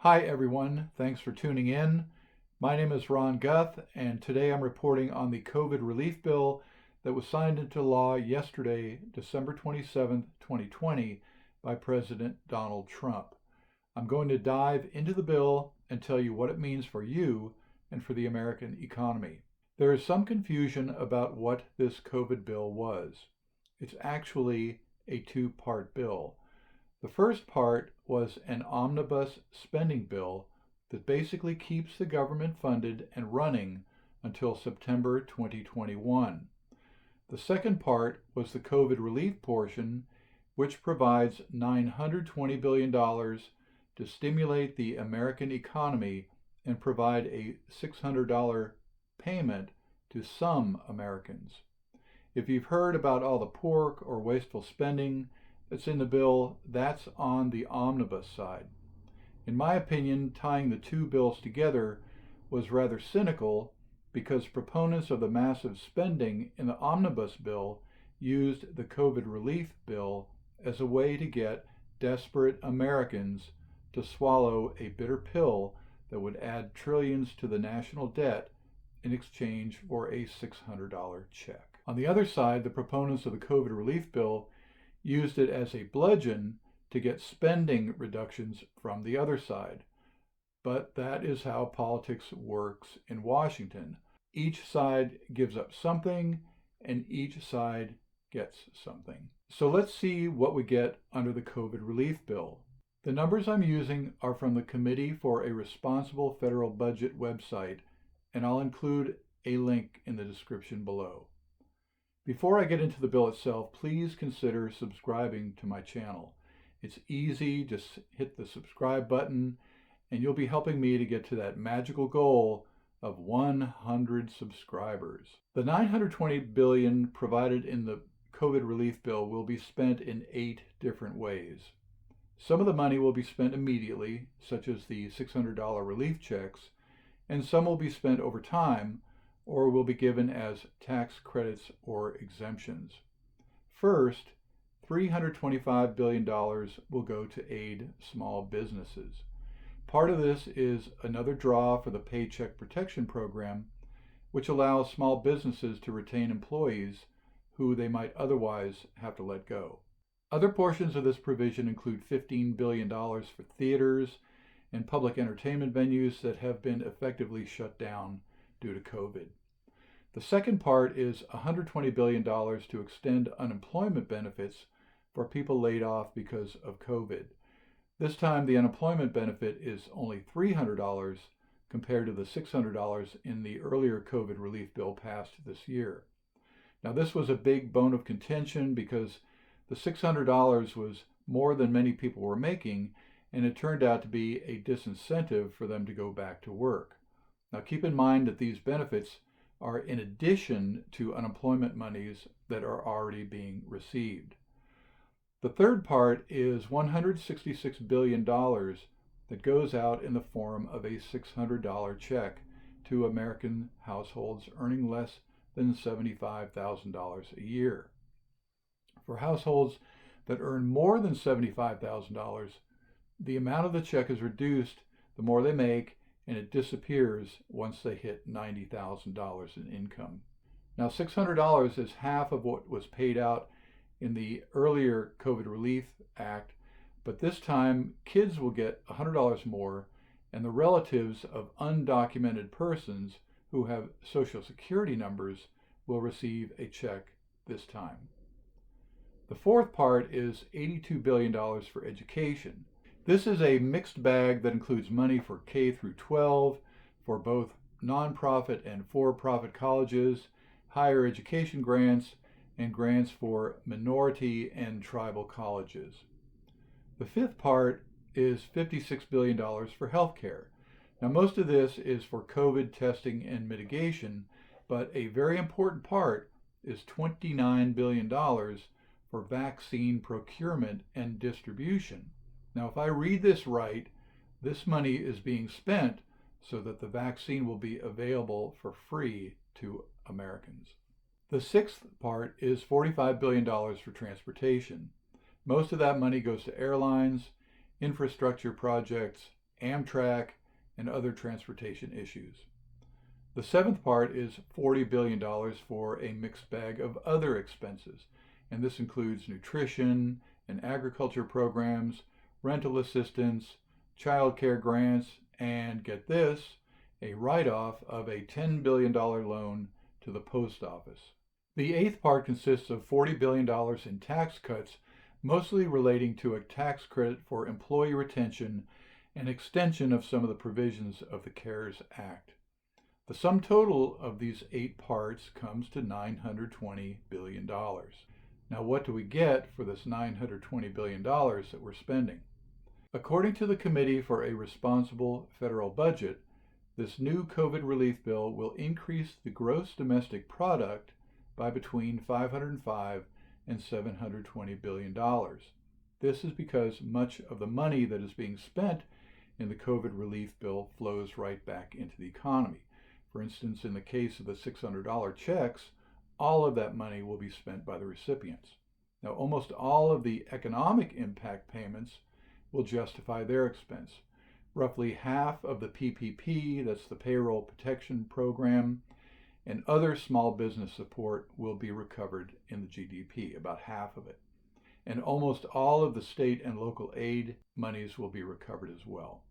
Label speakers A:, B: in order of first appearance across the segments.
A: Hi everyone, thanks for tuning in. My name is Ron Guth, and today I'm reporting on the COVID relief bill that was signed into law yesterday, December 27th, 2020, by President Donald Trump. I'm going to dive into the bill and tell you what it means for you and for the American economy. There is some confusion about what this COVID bill was. It's actually a two-part bill. The first part was an omnibus spending bill that basically keeps the government funded and running until September 2021. The second part was the COVID relief portion, which provides $920 billion to stimulate the American economy and provide a $600 payment to some Americans. If you've heard about all the pork or wasteful spending that's in the bill, that's on the omnibus side. In my opinion, tying the two bills together was rather cynical because proponents of the massive spending in the omnibus bill used the COVID relief bill as a way to get desperate Americans to swallow a bitter pill that would add trillions to the national debt in exchange for a $600 check. On the other side, the proponents of the COVID relief bill used it as a bludgeon to get spending reductions from the other side. But that is how politics works in Washington. Each side gives up something, and each side gets something. So let's see what we get under the COVID relief bill. The numbers I'm using are from the Committee for a Responsible Federal Budget website, and I'll include a link in the description below. Before I get into the bill itself, please consider subscribing to my channel. It's easy, just hit the subscribe button, and you'll be helping me to get to that magical goal of 100 subscribers. The $920 billion provided in the COVID relief bill will be spent in 8 different ways. Some of the money will be spent immediately, such as the $600 relief checks, and some will be spent over time, or will be given as tax credits or exemptions. First, $325 billion will go to aid small businesses. Part of this is another draw for the Paycheck Protection Program, which allows small businesses to retain employees who they might otherwise have to let go. Other portions of this provision include $15 billion for theaters and public entertainment venues that have been effectively shut down due to COVID. The second part is $120 billion to extend unemployment benefits for people laid off because of COVID. This time the unemployment benefit is only $300 compared to the $600 in the earlier COVID relief bill passed this year. Now this was a big bone of contention because the $600 was more than many people were making, and it turned out to be a disincentive for them to go back to work. Now keep in mind that these benefits are in addition to unemployment monies that are already being received. The third part is $166 billion that goes out in the form of a $600 check to American households earning less than $75,000 a year. For households that earn more than $75,000, the amount of the check is reduced the more they make, and it disappears once they hit $90,000 in income. Now, $600 is half of what was paid out in the earlier COVID Relief Act, but this time kids will get $100 more, and the relatives of undocumented persons who have Social Security numbers will receive a check this time. The fourth part is $82 billion for education. This is a mixed bag that includes money for K through 12, for both nonprofit and for-profit colleges, higher education grants, and grants for minority and tribal colleges. The fifth part is $56 billion for healthcare. Now most of this is for COVID testing and mitigation, but a very important part is $29 billion for vaccine procurement and distribution. Now, if I read this right, this money is being spent so that the vaccine will be available for free to Americans. The sixth part is $45 billion for transportation. Most of that money goes to airlines, infrastructure projects, Amtrak, and other transportation issues. The seventh part is $40 billion for a mixed bag of other expenses, and this includes nutrition and agriculture programs, rental assistance, child care grants, and get this, a write-off of a $10 billion loan to the post office. The eighth part consists of $40 billion in tax cuts, mostly relating to a tax credit for employee retention and extension of some of the provisions of the CARES Act. The sum total of these 8 parts comes to $920 billion. Now, what do we get for this $920 billion that we're spending? According to the Committee for a Responsible Federal Budget, this new COVID relief bill will increase the gross domestic product by between $505 and $720 billion. This is because much of the money that is being spent in the COVID relief bill flows right back into the economy. For instance, in the case of the $600 checks, all of that money will be spent by the recipients. Now, almost all of the economic impact payments will justify their expense. Roughly half of the PPP, that's the Payroll Protection Program, and other small business support will be recovered in the GDP, about half of it. And almost all of the state and local aid monies will be recovered as well.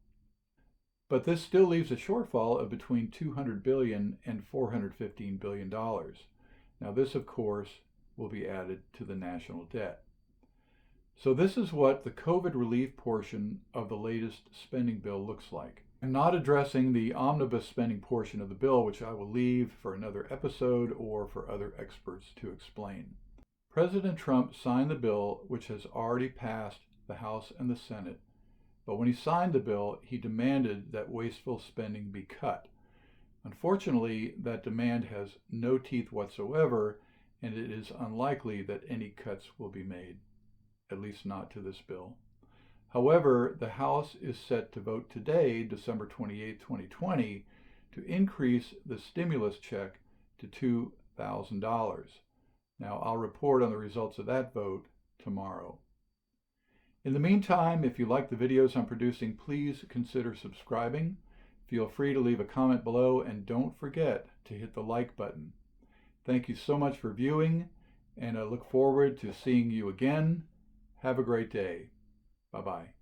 A: But this still leaves a shortfall of between $200 billion and $415 billion. Now this, of course, will be added to the national debt. So this is what the COVID relief portion of the latest spending bill looks like. I'm not addressing the omnibus spending portion of the bill, which I will leave for another episode or for other experts to explain. President Trump signed the bill, which has already passed the House and the Senate. But when he signed the bill, he demanded that wasteful spending be cut. Unfortunately, that demand has no teeth whatsoever, and it is unlikely that any cuts will be made, at least not to this bill. However, the House is set to vote today, December 28, 2020, to increase the stimulus check to $2,000. Now, I'll report on the results of that vote tomorrow. In the meantime, if you like the videos I'm producing, please consider subscribing. Feel free to leave a comment below, and don't forget to hit the like button. Thank you so much for viewing, and I look forward to seeing you again. Have a great day. Bye-bye.